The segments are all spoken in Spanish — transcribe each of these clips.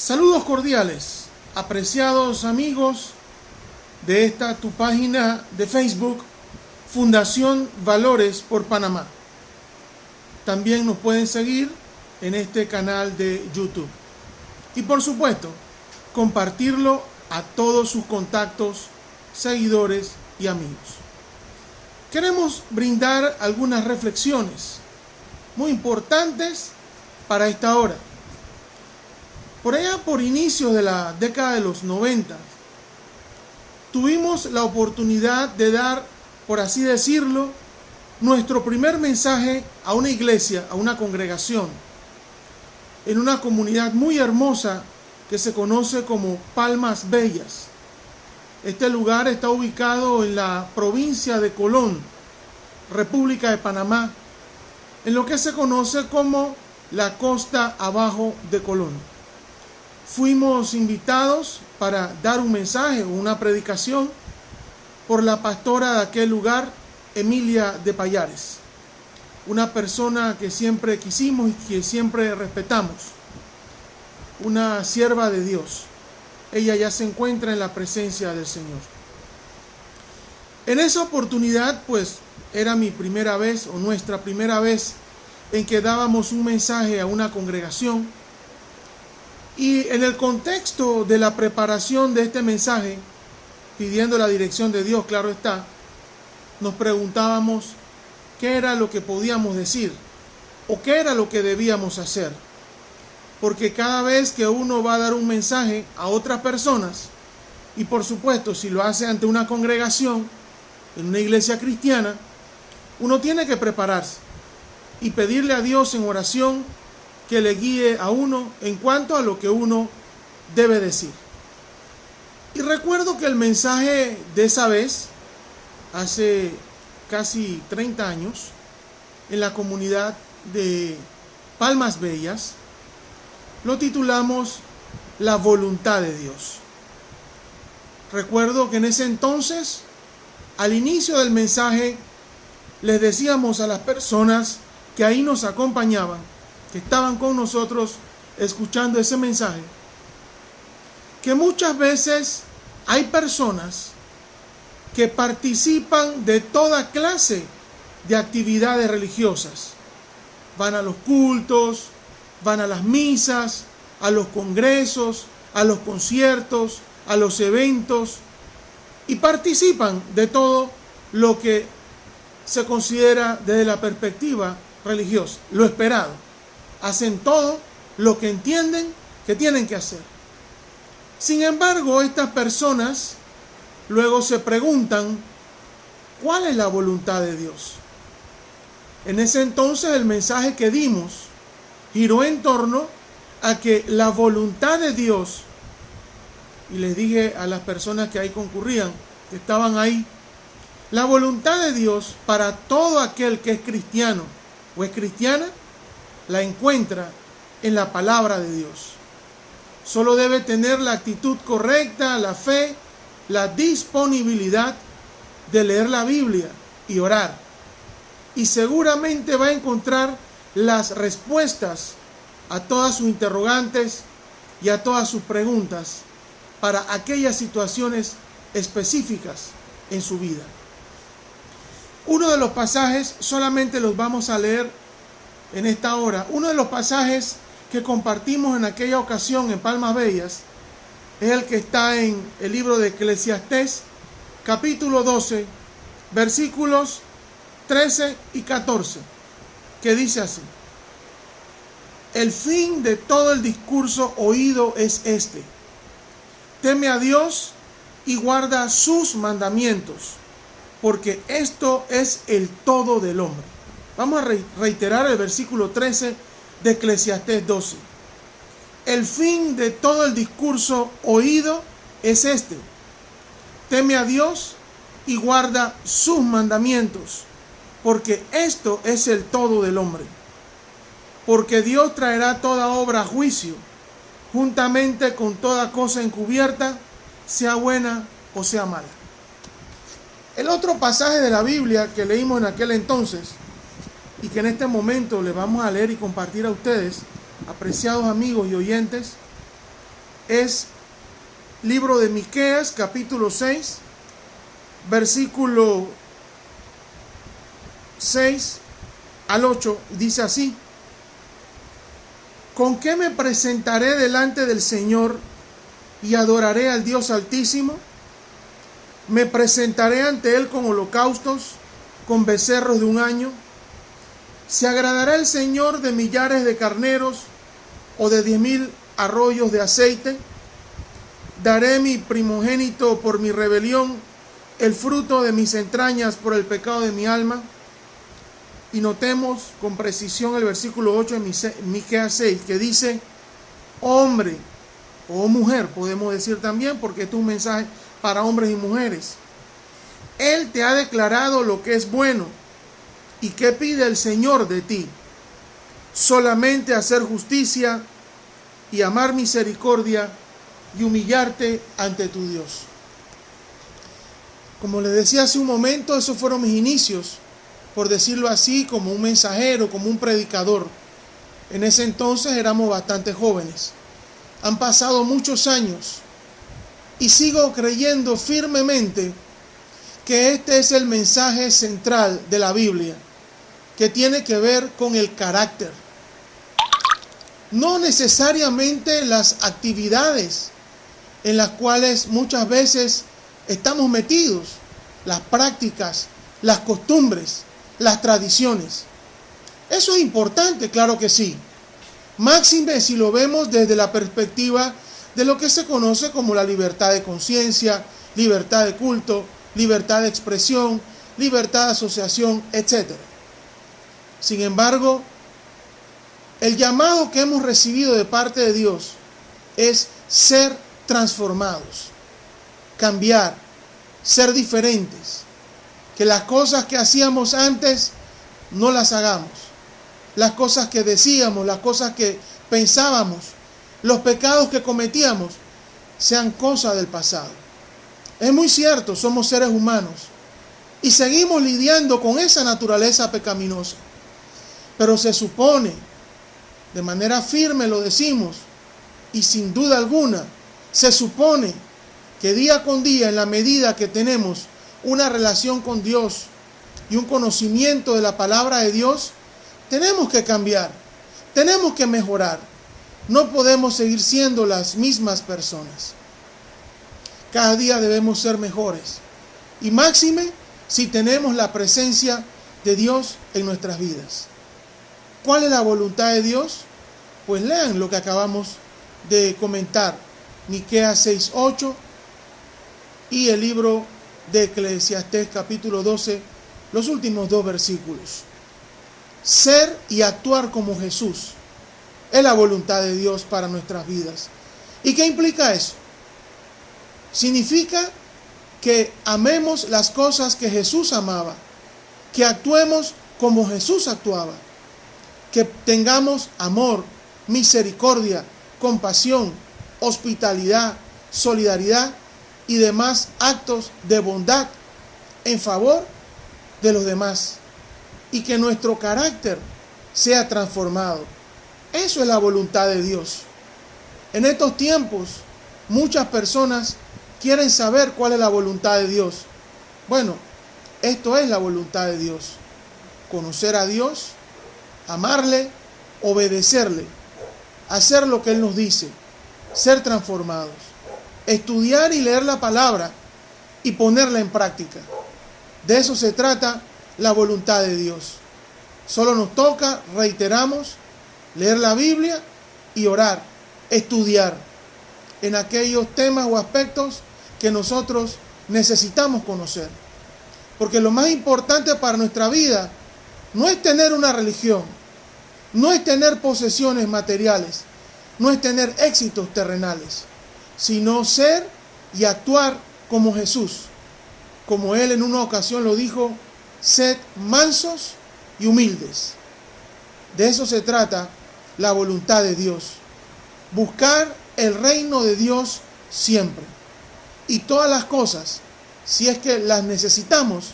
Saludos cordiales, apreciados amigos de esta tu página de Facebook, Fundación Valores por Panamá. También nos pueden seguir en este canal de YouTube. Y por supuesto, compartirlo a todos sus contactos, seguidores y amigos. Queremos brindar algunas reflexiones muy importantes para esta hora. Por allá, por inicios de la década de los 90, tuvimos la oportunidad de dar, por así decirlo, nuestro primer mensaje a una iglesia, a una congregación, en una comunidad muy hermosa que se conoce como Palmas Bellas. Este lugar está ubicado en la provincia de Colón, República de Panamá, en lo que se conoce como la costa abajo de Colón. Fuimos invitados para dar un mensaje o una predicación por la pastora de aquel lugar, Emilia de Payares, una persona que siempre quisimos y que siempre respetamos, una sierva de Dios. Ella ya se encuentra en la presencia del Señor. En esa oportunidad, pues, era mi primera vez o nuestra primera vez en que dábamos un mensaje a una congregación. Y en el contexto de la preparación de este mensaje, pidiendo la dirección de Dios, claro está, nos preguntábamos qué era lo que podíamos decir o qué era lo que debíamos hacer. Porque cada vez que uno va a dar un mensaje a otras personas, y por supuesto si lo hace ante una congregación, en una iglesia cristiana, uno tiene que prepararse y pedirle a Dios en oración que le guíe a uno en cuanto a lo que uno debe decir. Y recuerdo que el mensaje de esa vez, hace casi 30 años, en la comunidad de Palmas Bellas, lo titulamos La voluntad de Dios. Recuerdo que en ese entonces, al inicio del mensaje, les decíamos a las personas que ahí nos acompañaban, que estaban con nosotros escuchando ese mensaje, que muchas veces hay personas que participan de toda clase de actividades religiosas. Van a los cultos, van a las misas, a los congresos, a los conciertos, a los eventos, y participan de todo lo que se considera desde la perspectiva religiosa, lo esperado. Hacen todo lo que entienden que tienen que hacer. Sin embargo, estas personas luego se preguntan, ¿cuál es la voluntad de Dios? En ese entonces el mensaje que dimos giró en torno a que la voluntad de Dios, y les dije a las personas que ahí concurrían, que estaban ahí, la voluntad de Dios para todo aquel que es cristiano o es cristiana, la encuentra en la palabra de Dios. Solo debe tener la actitud correcta, la fe, la disponibilidad de leer la Biblia y orar. Y seguramente va a encontrar las respuestas a todas sus interrogantes y a todas sus preguntas para aquellas situaciones específicas en su vida. Uno de los pasajes, solamente los vamos a leer en esta hora. Uno de los pasajes que compartimos en aquella ocasión en Palmas Bellas es el que está en el libro de Eclesiastés, capítulo 12, versículos 13 y 14, que dice así: el fin de todo el discurso oído es este: teme a Dios y guarda sus mandamientos, porque esto es el todo del hombre. Vamos a reiterar el versículo 13 de Eclesiastés 12. El fin de todo el discurso oído es este: teme a Dios y guarda sus mandamientos, porque esto es el todo del hombre. Porque Dios traerá toda obra a juicio, juntamente con toda cosa encubierta, sea buena o sea mala. El otro pasaje de la Biblia que leímos en aquel entonces y que en este momento les vamos a leer y compartir a ustedes, apreciados amigos y oyentes, es libro de Miqueas, capítulo 6, versículo 6 al 8, dice así: ¿Con qué me presentaré delante del Señor y adoraré al Dios Altísimo? Me presentaré ante Él con holocaustos, con becerros de un año. ¿Se agradará el Señor de millares de carneros o de 10,000 arroyos de aceite? Daré mi primogénito por mi rebelión, el fruto de mis entrañas por el pecado de mi alma. Y notemos con precisión el versículo 8 de Miqueas 6, que dice: hombre o mujer, podemos decir también, porque este es un mensaje para hombres y mujeres. Él te ha declarado lo que es bueno. ¿Y qué pide el Señor de ti? Solamente hacer justicia y amar misericordia y humillarte ante tu Dios. Como les decía hace un momento, esos fueron mis inicios, por decirlo así, como un mensajero, como un predicador. En ese entonces éramos bastante jóvenes. Han pasado muchos años y sigo creyendo firmemente que este es el mensaje central de la Biblia, que tiene que ver con el carácter. No necesariamente las actividades en las cuales muchas veces estamos metidos, las prácticas, las costumbres, las tradiciones. Eso es importante, claro que sí. Máxime si lo vemos desde la perspectiva de lo que se conoce como la libertad de conciencia, libertad de culto, libertad de expresión, libertad de asociación, etc. Sin embargo, el llamado que hemos recibido de parte de Dios es ser transformados, cambiar, ser diferentes. Que las cosas que hacíamos antes no las hagamos. Las cosas que decíamos, las cosas que pensábamos, los pecados que cometíamos, sean cosas del pasado. Es muy cierto, somos seres humanos y seguimos lidiando con esa naturaleza pecaminosa. Pero se supone, de manera firme lo decimos, y sin duda alguna, se supone que día con día, en la medida que tenemos una relación con Dios y un conocimiento de la palabra de Dios, tenemos que cambiar, tenemos que mejorar. No podemos seguir siendo las mismas personas. Cada día debemos ser mejores. Y máxime si tenemos la presencia de Dios en nuestras vidas. ¿Cuál es la voluntad de Dios? Pues lean lo que acabamos de comentar. Miqueas 6:8 y el libro de Eclesiastés capítulo 12, los últimos 2 versículos. Ser y actuar como Jesús es la voluntad de Dios para nuestras vidas. ¿Y qué implica eso? Significa que amemos las cosas que Jesús amaba, que actuemos como Jesús actuaba, que tengamos amor, misericordia, compasión, hospitalidad, solidaridad y demás actos de bondad en favor de los demás, y que nuestro carácter sea transformado. Eso es la voluntad de Dios. En estos tiempos, muchas personas quieren saber cuál es la voluntad de Dios. Bueno, esto es la voluntad de Dios: conocer a Dios, amarle, obedecerle, hacer lo que Él nos dice, ser transformados, estudiar y leer la palabra y ponerla en práctica. De eso se trata la voluntad de Dios. Solo nos toca, reiteramos, leer la Biblia y orar, estudiar en aquellos temas o aspectos que nosotros necesitamos conocer. Porque lo más importante para nuestra vida no es tener una religión, no es tener posesiones materiales, no es tener éxitos terrenales, sino ser y actuar como Jesús. Como Él en una ocasión lo dijo: sed mansos y humildes. De eso se trata la voluntad de Dios. Buscar el reino de Dios siempre. Y todas las cosas, si es que las necesitamos,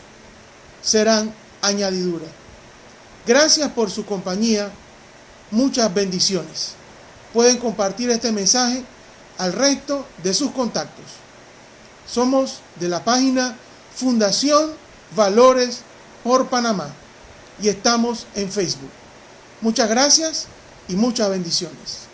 serán añadiduras. Gracias por su compañía. Muchas bendiciones. Pueden compartir este mensaje al resto de sus contactos. Somos de la página Fundación Valores por Panamá y estamos en Facebook. Muchas gracias y muchas bendiciones.